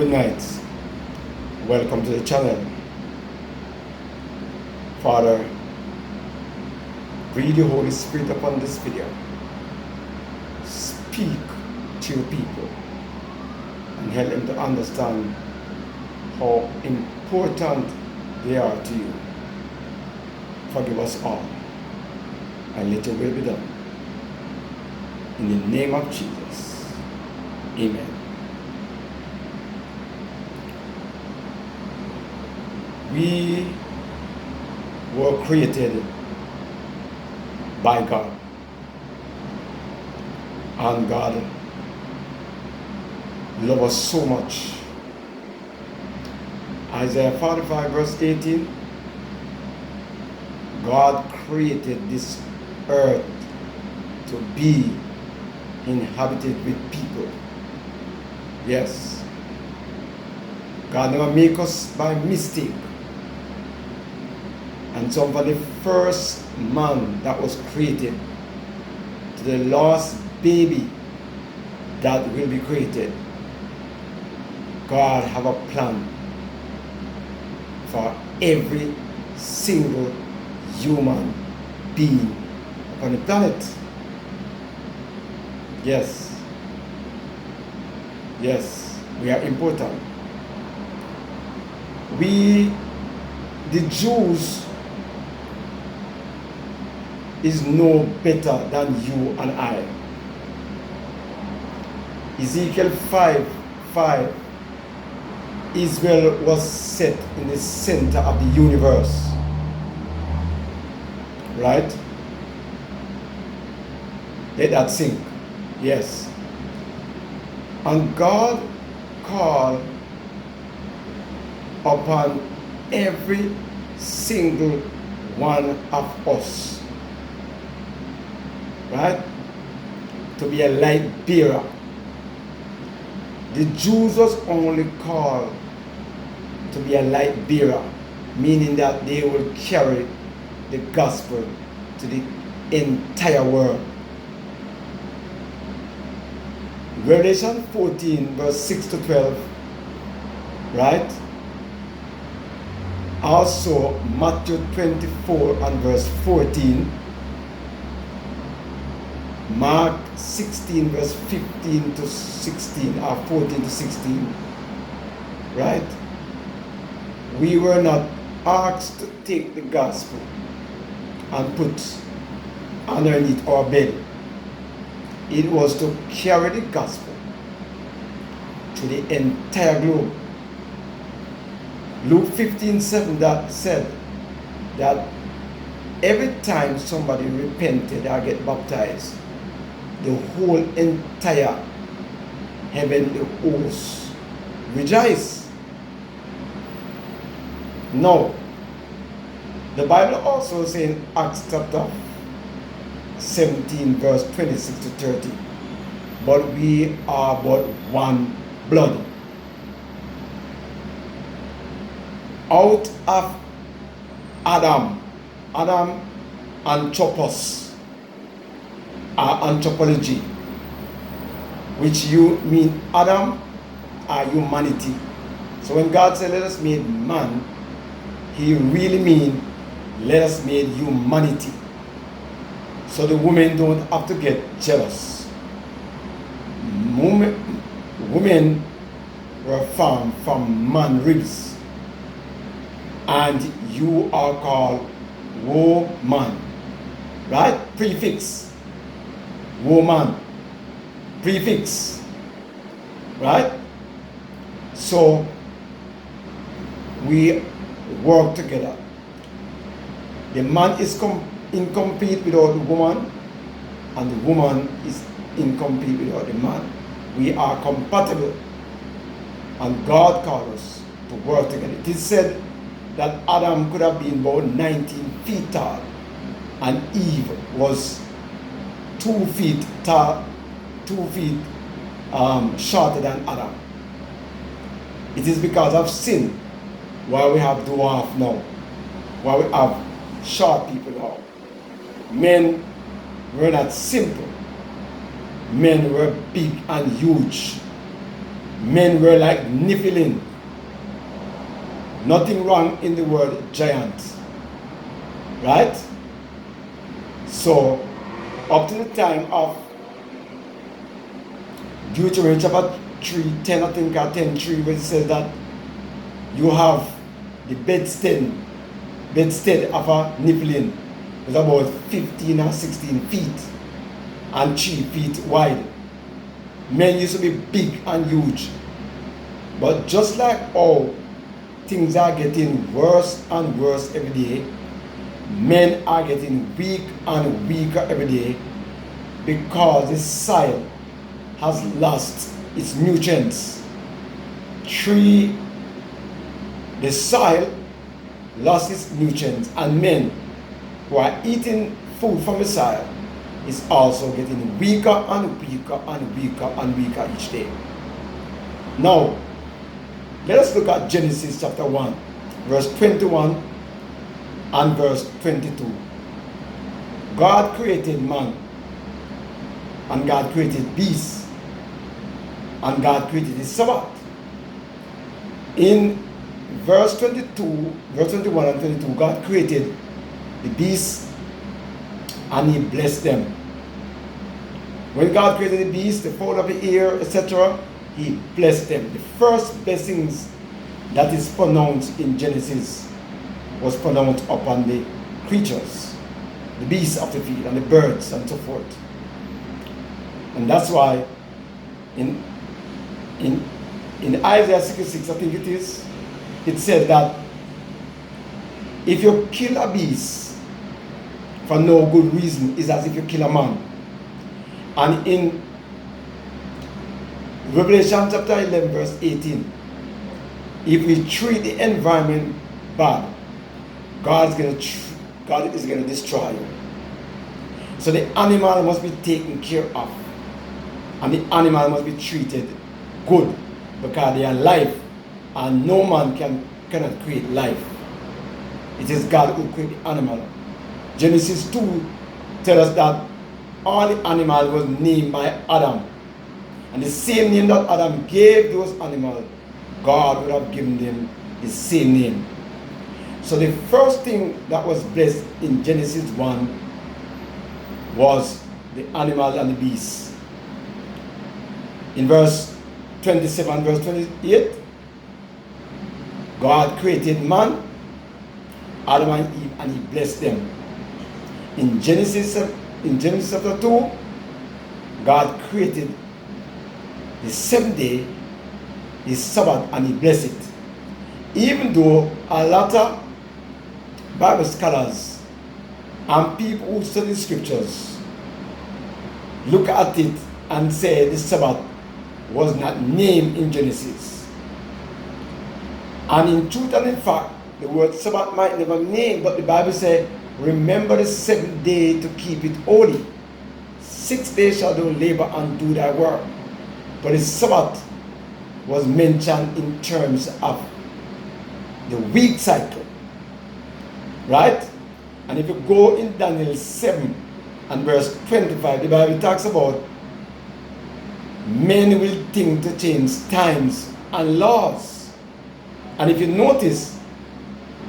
Good night. Welcome to the channel. Father, breathe your Holy Spirit upon this video. Speak to your people and help them to understand how important they are to you. Forgive us all and let your will be done. In the name of Jesus. Amen. We were created by God. And God loves us so much. Isaiah 45 verse 18, God created this earth to be inhabited with people. Yes. God never make us by mistake. And so from the first man that was created to the last baby that will be created, God have a plan for every single human being on the planet. Yes. Yes, we are important. We, the Jews, is no better than you and I. Ezekiel 5:5, Israel was set in the center of the universe. Right? Let that sink. Yes. And God called upon every single one of us, right, to be a light bearer. The Jews was only called to be a light bearer, meaning that they will carry the gospel to the entire world. Revelation 14 verse 6 to 12, right? Also Matthew 24 and verse 14, Mark 16 verse 15 to 16 or 14 to 16, right? We were not asked to take the gospel and put underneath our bed. It was to carry the gospel to the entire globe. Luke 15:7 that said that every time somebody repented or get baptized, the whole entire heavenly host rejoice. No. The Bible also says in Acts chapter 17 verse 26 to 30, but we are but one blood. Out of Adam anthropos, anthropology, which you mean Adam are humanity. So when God said let us make man, he really mean let us make humanity. So the women don't have to get jealous. Women were formed from man ribs. And you are called woman. Right? Prefix. Woman. Prefix. Right? So we work together. The man is incomplete without the woman, and the woman is incomplete without the man. We are compatible, and God called us to work together. It is said that Adam could have been about 19 feet tall, and Eve was 2 feet tall, 2 feet shorter than Adam. It is because of sin why we have dwarf now, why we have short people now. Men were not simple. Men were big and huge. Men were like Nephilim. Nothing wrong in the word giant. Right? So, up to the time of Deuteronomy chapter 3, 10, I think, or 10, 3, where it says that you have the bedstead of a Nephilim. It's about 15 or 16 feet and 3 feet wide. Men used to be big and huge. But just like how things are getting worse and worse every day, men are getting weak and weaker every day because the soil has lost its nutrients. The soil lost its nutrients, and men who are eating food from the soil is also getting weaker and weaker and weaker and weaker each day. Now, let us look at Genesis chapter 1, verse 21 and verse 22. God created man, and God created beasts, and God created the Sabbath. In verse 22, verse 21 and 22, God created the beasts and He blessed them. When God created the beasts, the fowl of the air, etc., He blessed them. The first blessings that is pronounced in Genesis was pronounced upon the creatures, the beasts of the field and the birds and so forth. And that's why in Isaiah 66, I think it said that if you kill a beast for no good reason, it's as if you kill a man. And in Revelation chapter 11, verse 18, if we treat the environment bad, God is going to destroy you. So the animal must be taken care of, and the animal must be treated good, because they are life, and no man cannot create life. It is God who created the animal. Genesis 2 tells us that all the animals was named by Adam, and the same name that Adam gave those animals, God would have given them the same name. So the first thing that was blessed in Genesis 1 was the animals and the beasts. In verse 27, verse 28, God created man, Adam and Eve, and He blessed them. In Genesis chapter 2, God created the seventh day, His Sabbath, and He blessed it. Even though a lot of Bible scholars and people who study scriptures look at it and say the Sabbath was not named in Genesis. And in truth and in fact, the word Sabbath might never be named, but the Bible says, remember the seventh day to keep it holy. 6 days shall thou labor and do thy work. But the Sabbath was mentioned in terms of the week cycle. Right? And if you go in Daniel 7 and verse 25, the Bible talks about men will think to change times and laws. And if you notice,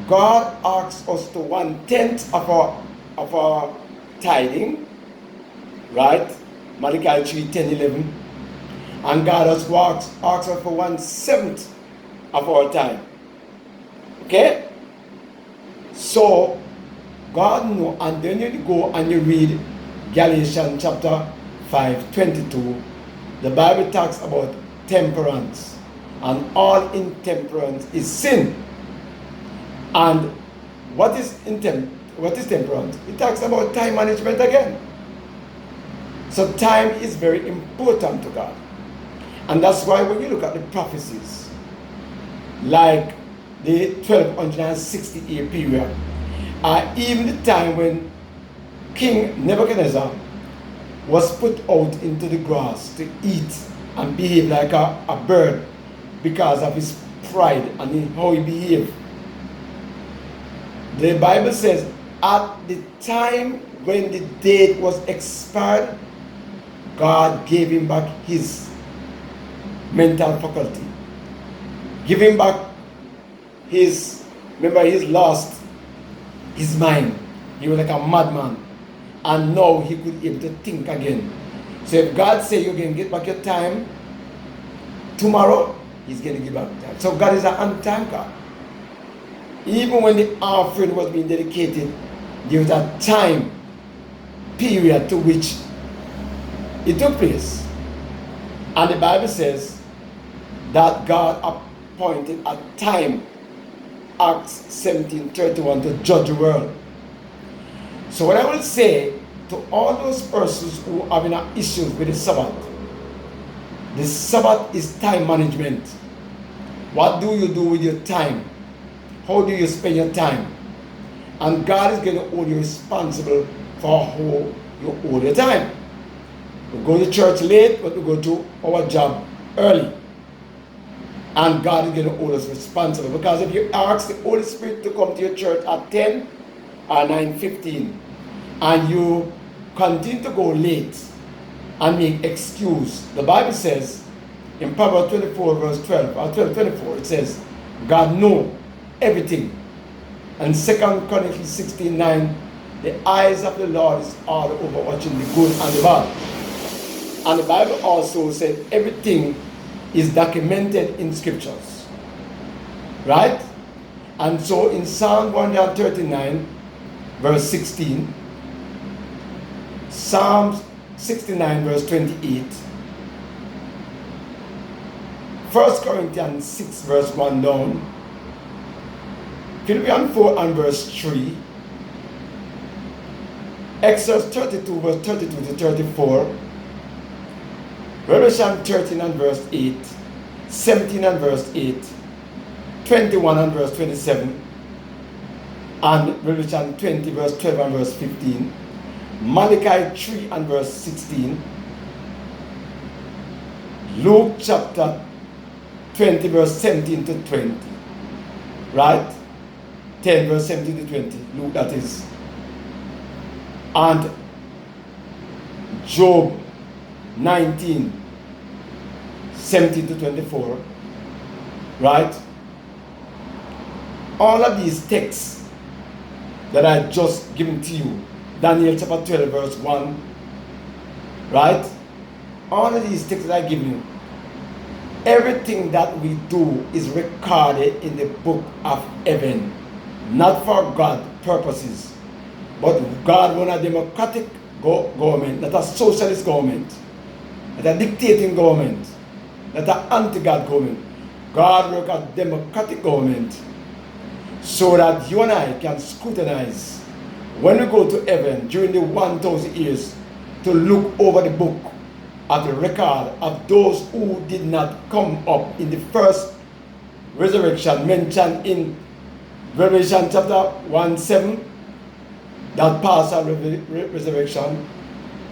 God asks us to 1/10 of our tithing, right? Malachi 3, 10, 11. And God has asked us for 1/7 of our time. Okay? So, God knows, and then you go and you read Galatians chapter 5, 22. The Bible talks about temperance, and all intemperance is sin. And what is temperance? It talks about time management again. So time is very important to God. And that's why when you look at the prophecies, like the 1260-year period, even the time when King Nebuchadnezzar was put out into the grass to eat and behave like a bird because of his pride and how he behaved. The Bible says, at the time when the date was expired, God gave him back his mental faculty. Give him back his, remember he's lost his mind. He was like a madman. And now he could be able to think again. So if God say you can get back your time tomorrow, he's going to give back time. So God is an on-time. Even when the offering was being dedicated, there was a time period to which it took place. And the Bible says that God appointed a time, Acts 17:31, to judge the world. So what I will say to all those persons who are having issues with the Sabbath is time management. What do you do with your time? How do you spend your time? And God is going to hold you responsible for how you hold your time. We go to church late, but we go to our job early. And God is going to hold us responsible. Because if you ask the Holy Spirit to come to your church at 10 or 9:15, and you continue to go late and make excuse, the Bible says in Proverbs 24 verse 12 or 12:24, it says, God knows everything. And 2 Chronicles 16:9, the eyes of the Lord is all over watching the good and the bad. And the Bible also said everything is documented in scriptures. Right? And so in Psalm 139 verse 16, Psalm 69 verse 28, 1 Corinthians 6 verse 1 down, Philippians 4 and verse 3, Exodus 32 verse 32 to 34, Revelation 13 and verse 8, 17 and verse 8, 21 and verse 27, and Revelation 20 verse 12 and verse 15, Malachi 3 and verse 16, Luke chapter 20 verse 17 to 20, right? 10 verse 17 to 20, Luke that is, and Job 19 17 to 24, right? All of these texts that I just given to you, Daniel chapter 12 verse 1, right? All of these texts that I give you, everything that we do is recorded in the book of heaven, not for God purposes, but God wants a democratic government, not a socialist government, not a dictating government, not an anti-God government. God works a democratic government so that you and I can scrutinize when we go to heaven during the 1,000 years to look over the book of the record of those who did not come up in the first resurrection mentioned in Revelation chapter 1:7, that partial resurrection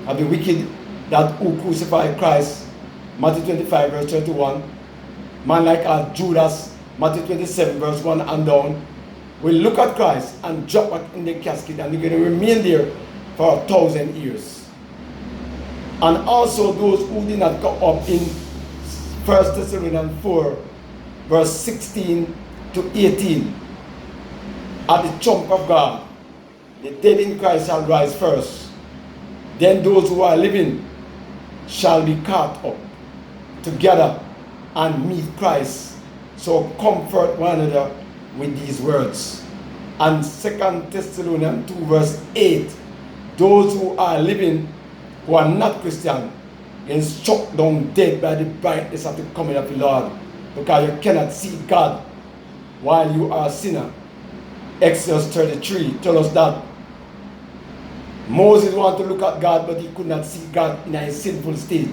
of the wicked that who crucified Christ, Matthew 25 verse 31, man like Judas, Matthew 27 verse 1 and down, will look at Christ and drop back in the casket, and they're going to remain there for 1,000 years. And also those who did not come up in 1 Thessalonians 4 verse 16 to 18, at the trump of God, the dead in Christ shall rise first. Then those who are living shall be caught up together and meet Christ. So comfort one another with these words. And 2 Thessalonians 2 verse 8, those who are living, who are not Christian, get struck down dead by the brightness of the coming of the Lord, because you cannot see God while you are a sinner. Exodus 33 tells us that Moses wanted to look at God, but he could not see God in a sinful state.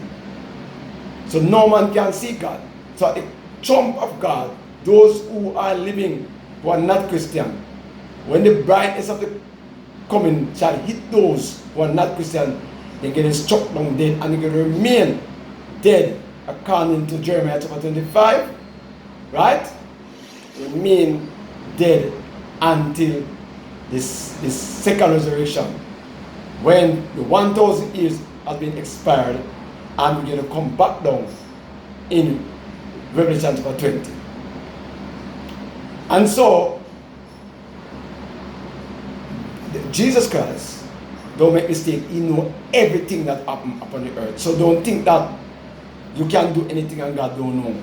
So no man can see God. So at the trump of God, those who are living, who are not Christian, when the brightness of the coming shall hit those who are not Christian, they get struck down dead, and they can remain dead, according to Jeremiah chapter 25, right? Remain dead until this second resurrection, when the 1,000 years has been expired, and we're going to come back down in Revelation chapter 20. And so, Jesus Christ, don't make mistake, he know everything that happened upon the earth. So don't think that you can do anything and God don't know.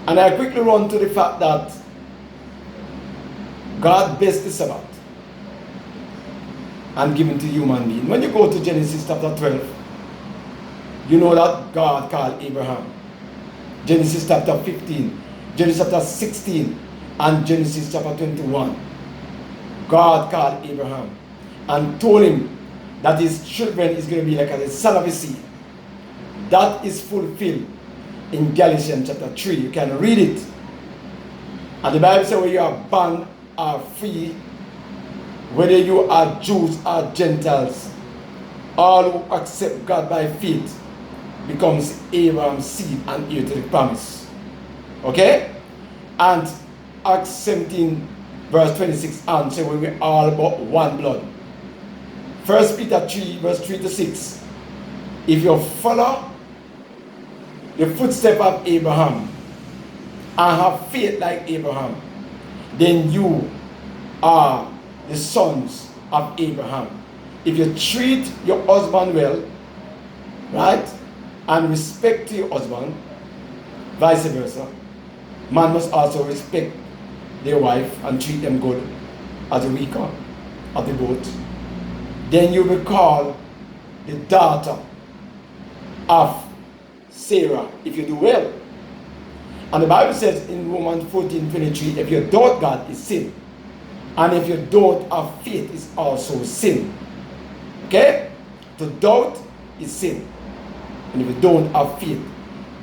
And I quickly run to the fact that God blessed the Sabbath and given to human being. When you go to Genesis chapter 12, you know that God called Abraham. Genesis chapter 15, Genesis chapter 16, and Genesis chapter 21. God called Abraham and told him that his children is going to be like a son of a seed. That is fulfilled in Galatians chapter 3. You can read it. And the Bible says whether you are born or free, whether you are Jews or Gentiles, all who accept God by faith becomes Abraham's seed and heir to the promise. Okay? And Acts 17 verse 26 and say we are all about one blood. 1 Peter 3 verse 3 to 6. If you follow the footsteps of Abraham and have faith like Abraham, then you are the sons of Abraham. If you treat your husband well, right, and respect your husband, vice versa, man must also respect their wife and treat them good as a weaker of the boat. Then you will call the daughter of Sarah if you do well. And the Bible says in Romans 14:23, if you doubt God, it's sin. And if you doubt have faith, it's also sin. Okay? To doubt is sin. And if you don't have faith,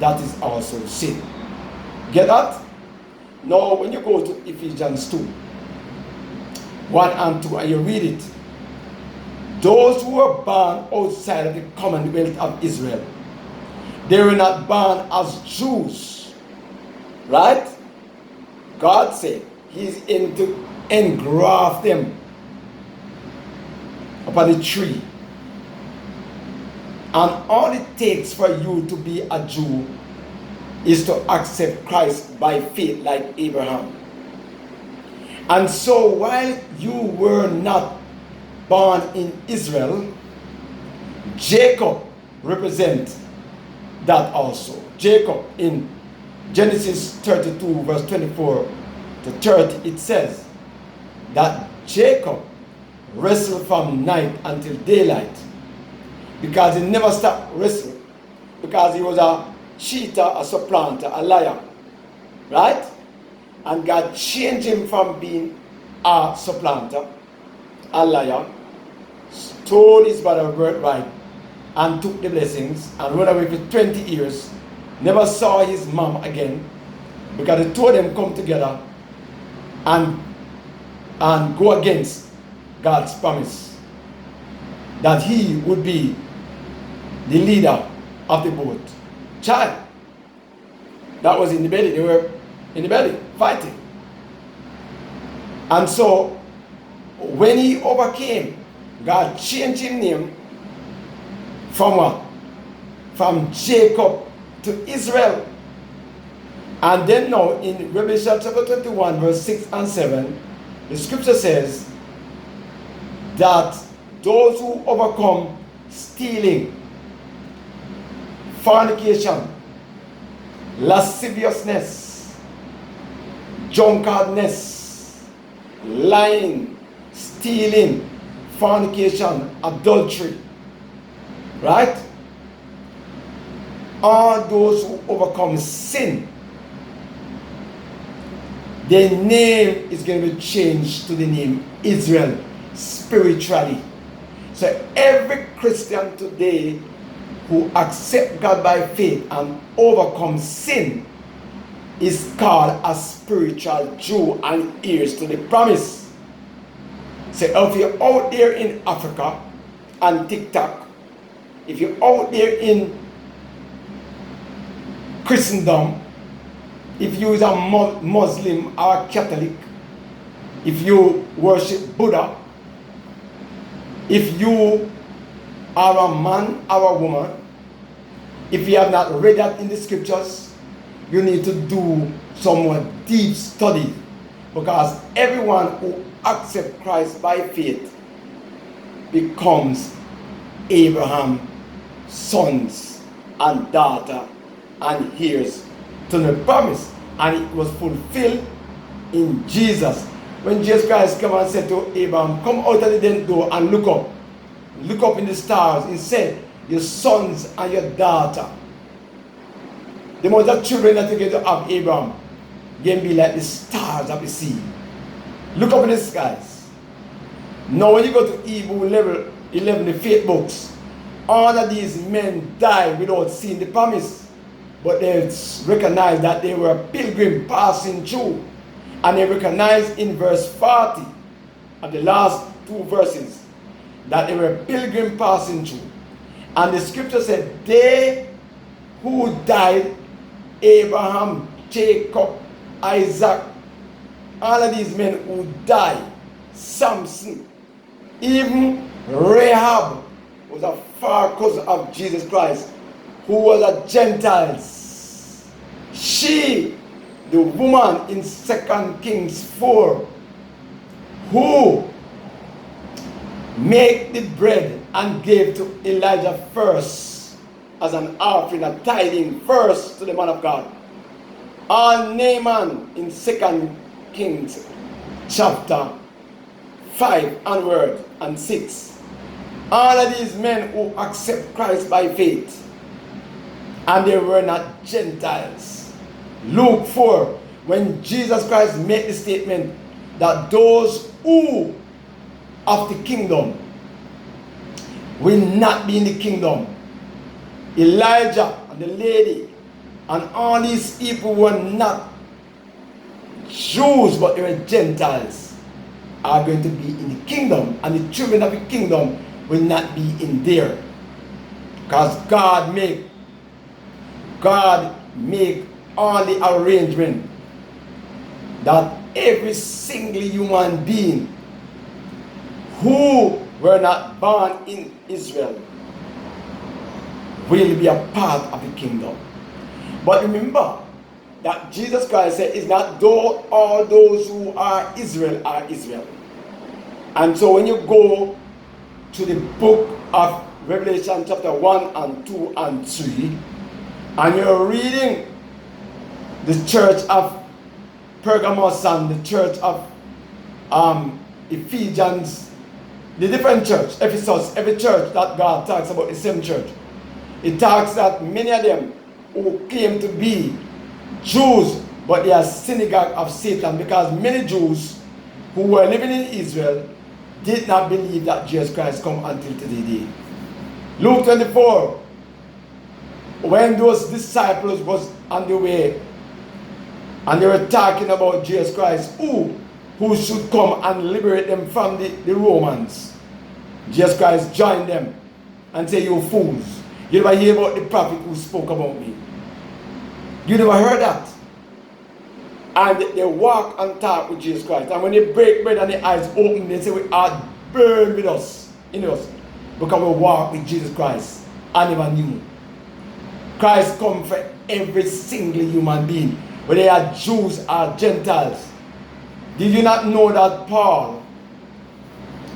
that is also sin. Get that? Now, when you go to Ephesians 2, 1 and 2, and you read it, those who were born outside of the commonwealth of Israel, they were not born as Jews. Right? God said He's in to engraft them upon the tree. And all it takes for you to be a Jew is to accept Christ by faith like Abraham. And so while you were not born in Israel, Jacob represents that also. Jacob in Genesis 32 verse 24 to 30, it says that Jacob wrestled from night until daylight because he never stopped wrestling, because he was a cheater, a supplanter, a liar, right? And God changed him from being a supplanter, a liar, stole his brother's birthright and took the blessings and went away for 20 years, never saw his mom again, because the two of them come together and go against God's promise that he would be the leader of the boat. Child that was in the belly, they were in the belly fighting. And so when he overcame, God changed his name from what? From Jacob to Israel. And then now in Revelation chapter 21 verse 6 and 7, the scripture says that those who overcome stealing, fornication, lasciviousness, drunkardness, lying, stealing, fornication, adultery, right? All those who overcome sin, their name is going to be changed to the name Israel spiritually. So every Christian today who accept God by faith and overcome sin is called a spiritual Jew and heirs to the promise. So if you're out there in Africa and TikTok, if you're out there in Christendom, if you are a Muslim or a Catholic, if you worship Buddha, if you are a man or a woman, if you have not read that in the scriptures, you need to do some more deep study, because everyone who accepts Christ by faith becomes Abraham's sons and daughter and heirs to the promise. And it was fulfilled in Jesus. When Jesus Christ came and said to Abraham, come out of the den door and look up. Look up in the stars. He said, your sons and your daughter. The amount of children that you're going to have, Abraham, can be like the stars of the sea. Look up in the skies. Now when you go to Hebrew level 11, the faith books, all of these men died without seeing the promise. But they recognized that they were pilgrims passing through. And they recognized in verse 40 of the last two verses that they were pilgrims passing through. And the scripture said, they who died, Abraham, Jacob, Isaac, all of these men who died, Samson, even Rahab was a far cousin of Jesus Christ, who was a Gentile. She, the woman in 2 Kings 4, who made the bread and gave to Elijah first as an offering, a tithing first to the man of God. All Naaman in 2 Kings chapter 5 onward and 6. All of these men who accept Christ by faith, and they were not Gentiles. Luke 4, when Jesus Christ made the statement that those who of the kingdom will not be in the kingdom. Elijah and the lady and all these people were not Jews, but they were Gentiles, are going to be in the kingdom, and the children of the kingdom will not be in there. Because God make all the arrangement that every single human being who were not born in Israel will be a part of the kingdom. But remember that Jesus Christ said, it's not all those who are Israel are Israel. And so when you go to the book of Revelation chapter 1 and 2 and 3, and you're reading the church of Pergamos and the church of Ephesians, the different church, Ephesus, every church that God talks about, the same church. It talks that many of them who came to be Jews, but they are synagogue of Satan, because many Jews who were living in Israel did not believe that Jesus Christ come until today. Luke 24, when those disciples was on the way and they were talking about Jesus Christ, who should come and liberate them from the Romans, Jesus Christ joined them and said, you fools, you never hear about the prophet who spoke about me. You never heard that. And they walk and talk with Jesus Christ. And when they break bread and their eyes open, they say, we are burned with us, in us, because we walk with Jesus Christ. I never knew. Christ come for every single human being, whether they are Jews or Gentiles. Did you not know that Paul,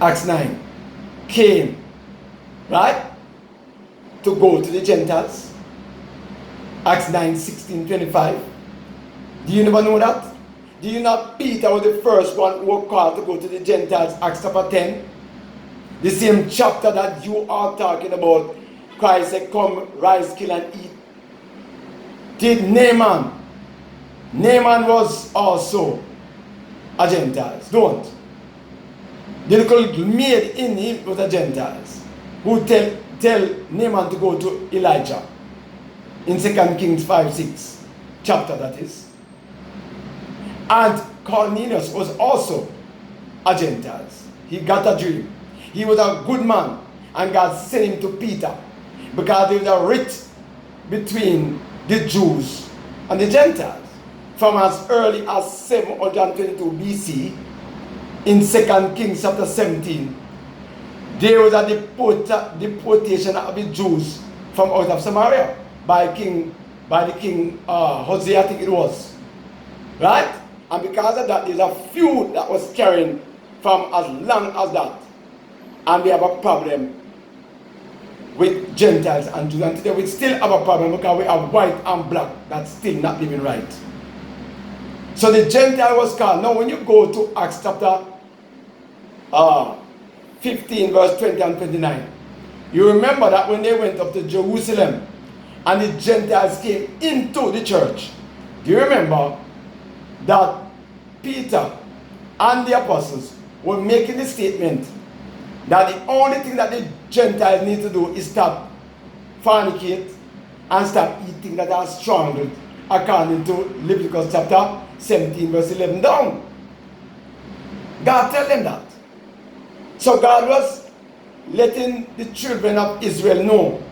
Acts 9, came, right, to go to the Gentiles? Acts 9, 16, 25. Do you never know that? Do you not Peter was the first one who was called to go to the Gentiles, Acts chapter 10? The same chapter that you are talking about. Christ said, come, rise, kill and eat. Did Naaman was also a Gentile. Don't. The little maid in him was a Gentile, who tell Naaman to go to Elijah in 2 Kings 5, 6 chapter, that is. And Cornelius was also a Gentile. He got a dream. He was a good man, and God sent him to Peter, because there was a rift between the Jews and the Gentiles. From as early as 722 BC, in 2 Kings chapter 17, there was a deportation of the Jews from out of Samaria by King by the king Hosea, I think it was. Right? And because of that, there's a feud that was carrying from as long as that. And we have a problem with Gentiles and Jews. And today we still have a problem because we have white and black that's still not living right. So the Gentile was called. Now when you go to Acts chapter 15 verse 20 and 29, you remember that when they went up to Jerusalem and the Gentiles came into the church, do you remember that Peter and the apostles were making the statement that the only thing that the Gentiles need to do is stop fornicate and stop eating that are strangled, according to Leviticus chapter 17 verse 11 down. God tell them that. So God was letting the children of Israel know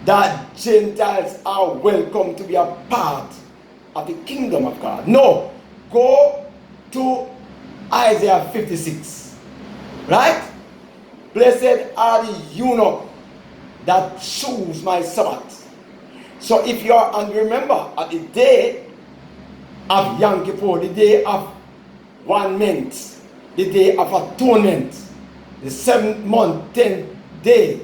that Gentiles are welcome to be a part of the kingdom of God. No, go to Isaiah 56. Right? Blessed are the eunuch that choose my Sabbath. So if you are, and remember, at the day of Yom Kippur, the day of 1 month, the day of atonement, the 7th month, 10th day,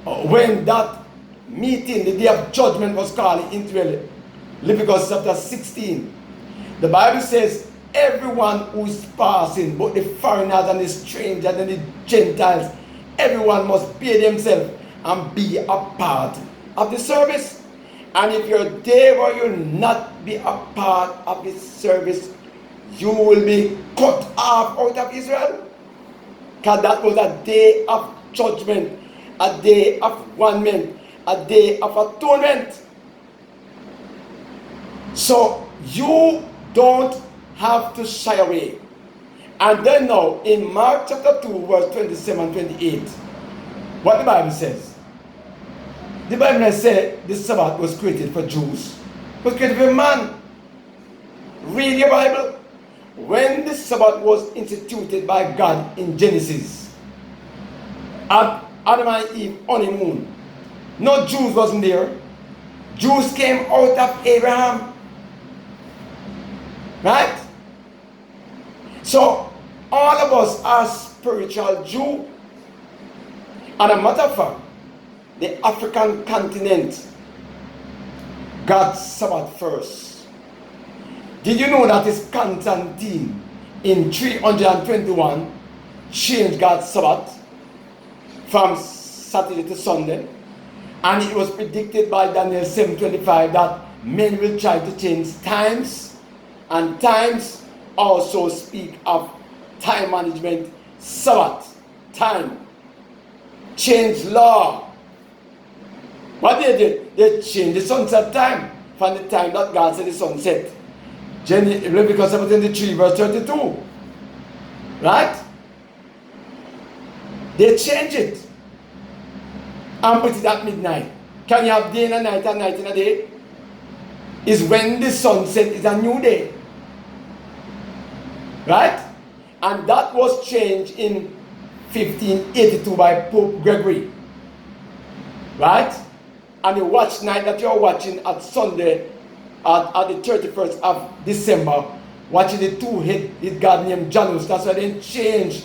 when that meeting, the day of judgment was called in Israel, Leviticus chapter 16, the Bible says, everyone who is passing, both the foreigners and the strangers and the Gentiles, everyone must pay themselves and be a part of the service. And if you're there or you'll not be a part of the service, you will be cut off out of Israel. Because that was a day of judgment, a day of 1 month, a day of atonement. So you don't have to shy away. And then now, in Mark chapter 2, verse 27 and 28, what the Bible says? The Bible says the Sabbath was created for Jews. It was created for man. Read your Bible. When the Sabbath was instituted by God in Genesis, at Adam and Eve honeymoon, no Jews wasn't there. Jews came out of Abraham. Right? So, all of us are spiritual Jew. And a matter of fact, the African continent got Sabbath first. Did you know that it's Constantine in 321 changed God's Sabbath from Saturday to Sunday? And it was predicted by Daniel 7:25 that men will try to change times, and times also speak of time management, Sabbath, time, change law. What they did? They changed the sunset time from the time that God said the sun set. Leviticus 23 verse 32. Right? They changed it and put it at midnight. Can you have day in a night and night in a day? Is when the sunset is a new day. Right? And that was changed in 1582 by Pope Gregory. Right? And the watch night that you're watching at Sunday, at the 31st of December, watching the two-headed God named Janus. That's why they changed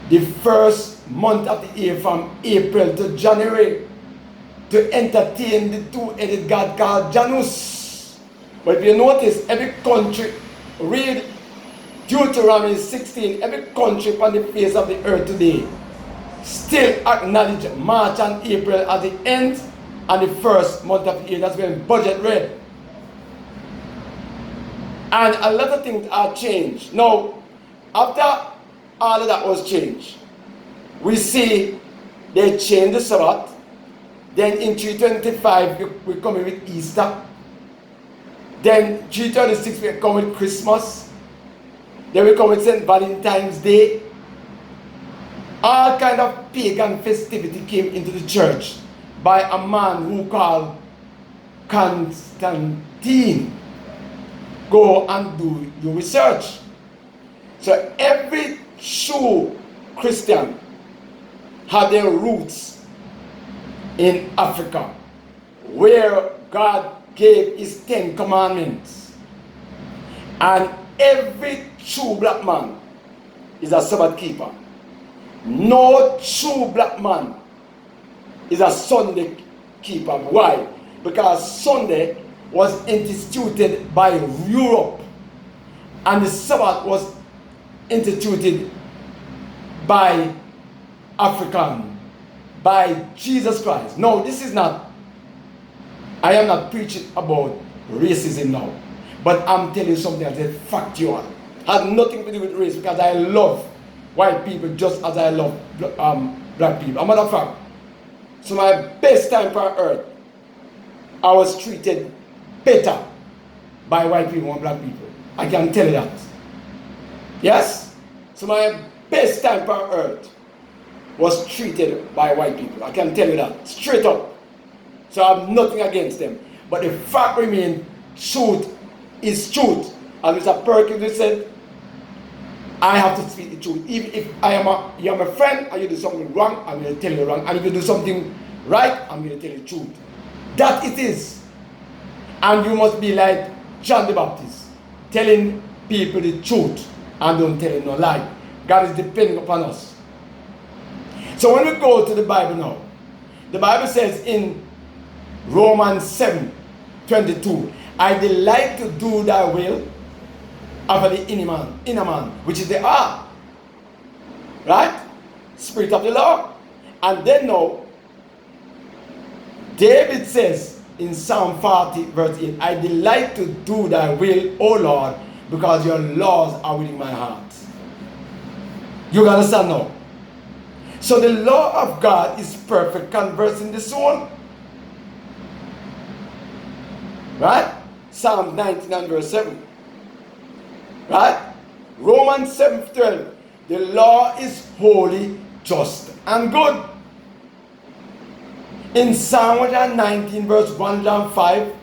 the first month of the year from April to January to entertain the two-headed God called Janus. But if you notice, every country, read Deuteronomy 16, every country on the face of the earth today still acknowledge March and April as the end and the first month of the year. That's when budget read. And a lot of things are changed. Now, after all of that was changed, we see they changed the Sabbath. Then in 325 we come with Easter. Then 336 we come with Christmas. Then we come with St. Valentine's Day. All kind of pagan festivity came into the church by a man who called Constantine. Go and do your research. So every true Christian had their roots in Africa. where God gave his 10 commandments. And every true black man is a Sabbath keeper. No true black man is a Sunday keeper. Why? Because Sunday was instituted by Europe, and the Sabbath was instituted by African, by Jesus Christ. No, this is not, I am not preaching about racism now, but I'm telling you something that's factual. Has nothing to do with race, because I love white people just as I love black people. As a matter of fact, so my best time on earth, I was treated better by white people than black people. I can tell you that. Yes? So my best time on earth was treated by white people. I can tell you that. Straight up. So I have nothing against them. But the fact remains, truth is truth. As Mr. Perkins said, I have to speak the truth. Even if you are my friend and you do something wrong, I'm going to tell you wrong. And if you do something right, I'm going to tell you the truth. That it is. And you must be like John the Baptist, telling people the truth and don't tell them no lie. God is depending upon us. So when we go to the Bible now, the Bible says in Romans 7:22, I delight to do thy will after the inner man, which is the heart. Right? Spirit of the Lord. And then now, David says in Psalm 40 verse 8, I delight to do thy will, O Lord, because your laws are within my heart. You understand now? So the law of God is perfect, conversing the soul. Right? Psalm 19 verse 7. Right? Romans 7:12. The law is holy, just, and good. In Psalm 119 verse 105,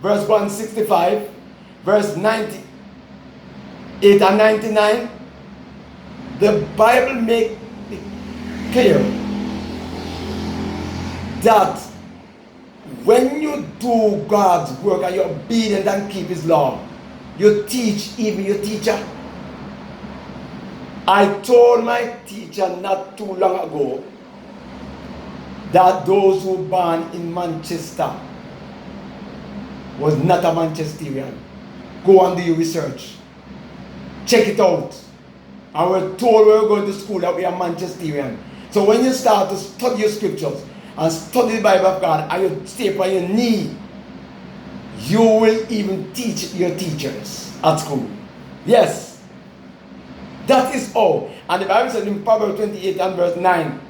verse 165, verse 98 and 99, the Bible makes it clear that when you do God's work and you're obedient and keep his law, you teach even your teacher. I told my teacher not too long ago that those who were born in Manchester was not a Manchesterian. Go and do your research. Check it out. And we're told we're going to school that we are Manchesterian. So when you start to study your scriptures and study the Bible of God and you stay on your knee, you will even teach your teachers at school. Yes. That is all. And the Bible says in Proverbs 28 and verse 9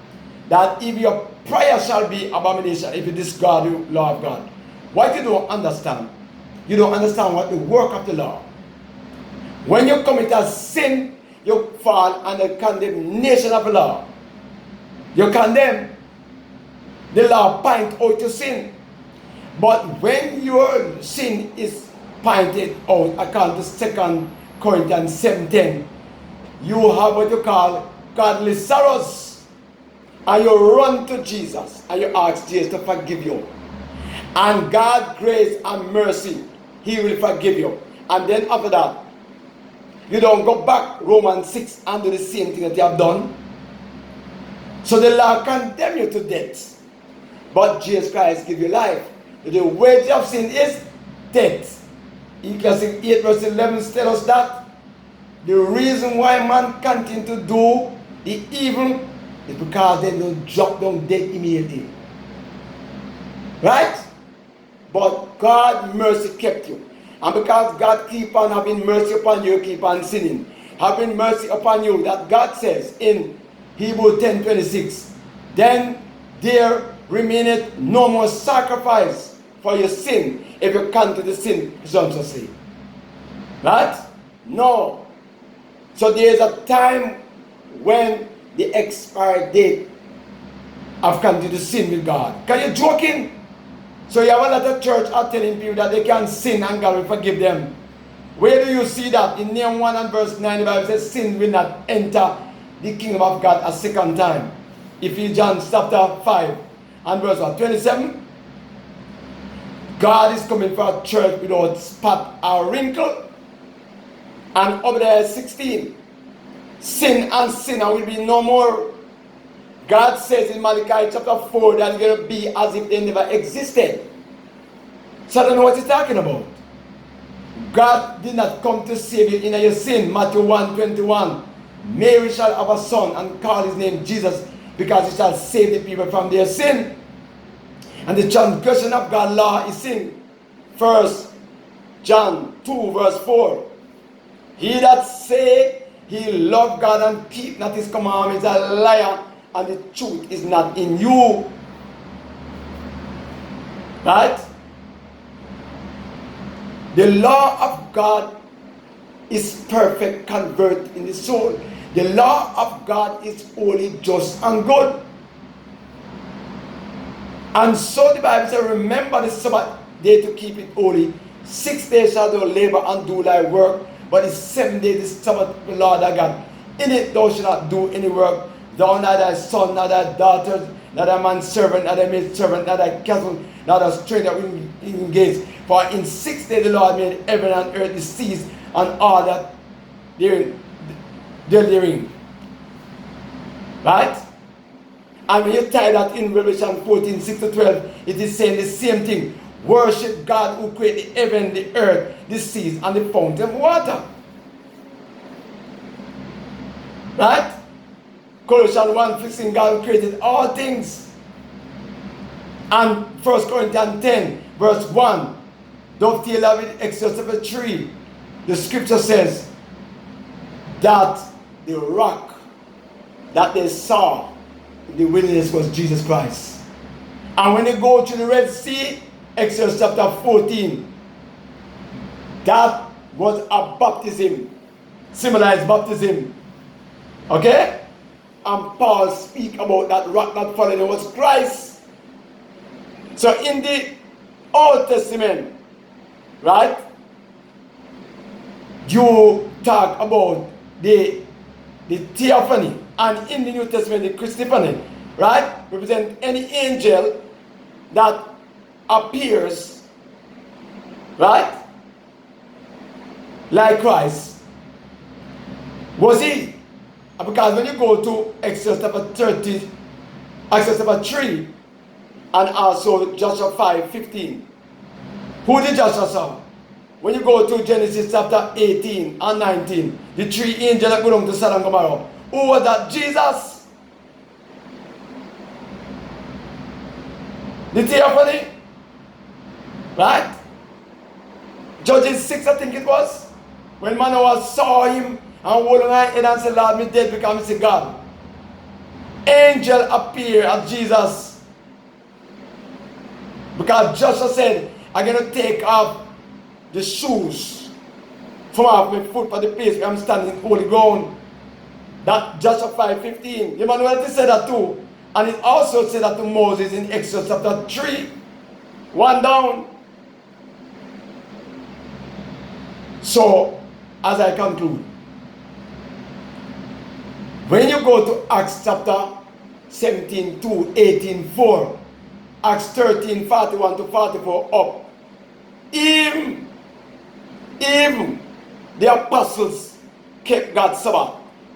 that if your prayer shall be abomination, if you discard the law of God. What you don't understand? You don't understand what the work of the law. When you commit a sin, you fall under the condemnation of the law. You condemn. The law point out your sin. But when your sin is pointed out, according to 2 Corinthians 7:10, you have what you call godly sorrows. And you run to Jesus and you ask Jesus to forgive you. And God's grace and mercy, he will forgive you. And then after that, you don't go back Romans 6 and do the same thing that you have done. So the law condemn you to death. But Jesus Christ give you life. The wage of sin is death. Ecclesiastes 8 verse 11 tells us that the reason why man continue to do the evil is because they don't drop down dead immediately. Right? But God's mercy kept you. And because God keep on having mercy upon you, keep on sinning. Having mercy upon you, that God says in Hebrews 10:26, then there remaineth no more sacrifice for your sin if you come to the sin presumptuously. Right? No. So there is a time when the expiry date of coming to sin with God. Can you joking? So you have a lot of church are telling people that they can sin and God will forgive them. Where do you see that? In Nehemiah 1 and verse 9, the Bible says sin will not enter the kingdom of God a second time. Ephesians chapter 5 and verse 27. God is coming for a church without spot or wrinkle. And over there 16, sin and sinner will be no more. God says in Malachi chapter 4 that it's going to be as if they never existed. So I don't know what he's talking about. God did not come to save you in your sin. Matthew 1:21. Mary shall have a son and call his name Jesus, because he shall save the people from their sin. And the transgression of God's law is sin. 1 John 2 verse 4. He that say he love God and keep not his commandments is a liar, and the truth is not in you. Right? The law of God is perfect, convert in the soul. The law of God is holy, just, and good. And so the Bible says, remember the Sabbath day to keep it holy. 6 days shall thou labor and do thy work, but the 7th day the Sabbath the Lord thy God. In it thou shalt not do any work, thou, nor thy son, nor thy daughter, nor thy man's servant, nor thy maid servant, nor thy cattle, nor thy stranger in gates. For in 6 days the Lord made heaven and earth, the seas, and all that they're therein. Right? And when you tie that in Revelation 14, 6-12, it is saying the same thing. Worship God who created the heaven, the earth, the seas, and the fountain of water. Right? Colossians 1:15, God created all things. And 1 Corinthians 10, verse 1, dovetail with Exodus chapter 3, the scripture says that the rock that they saw in the wilderness was Jesus Christ. And when they go to the Red Sea, Exodus chapter 14, that was a baptism, symbolized baptism. Okay? And Paul speak about that rock that followed him was Christ. So in the Old Testament, right, you talk about the theophany, and in the New Testament the Christophany, right, represent any angel that appears, right, like Christ. Was he? Because when you go to Exodus chapter 30, Exodus chapter 3, and also Joshua 5:15, who did Joshua saw? When you go to Genesis chapter 18 and 19, the 3 angels that go down to Sodom and Gomorrah, who was that? Jesus. The theophany, right? Judges 6, I think it was, when Manoah saw him and hold on my head and said, Lord, me dead because I say God. Angel appeared at Jesus. Because Joshua said, I'm going to take off the shoes from off my foot for the place where I'm standing holy ground. That Joshua 5:15. You know what he said that too. And it also said that to Moses in Exodus chapter 3. 1 down. So, as I conclude, when you go to Acts chapter 17:2, 18:4, Acts 13:41-44 up, even the apostles kept God's Sabbath.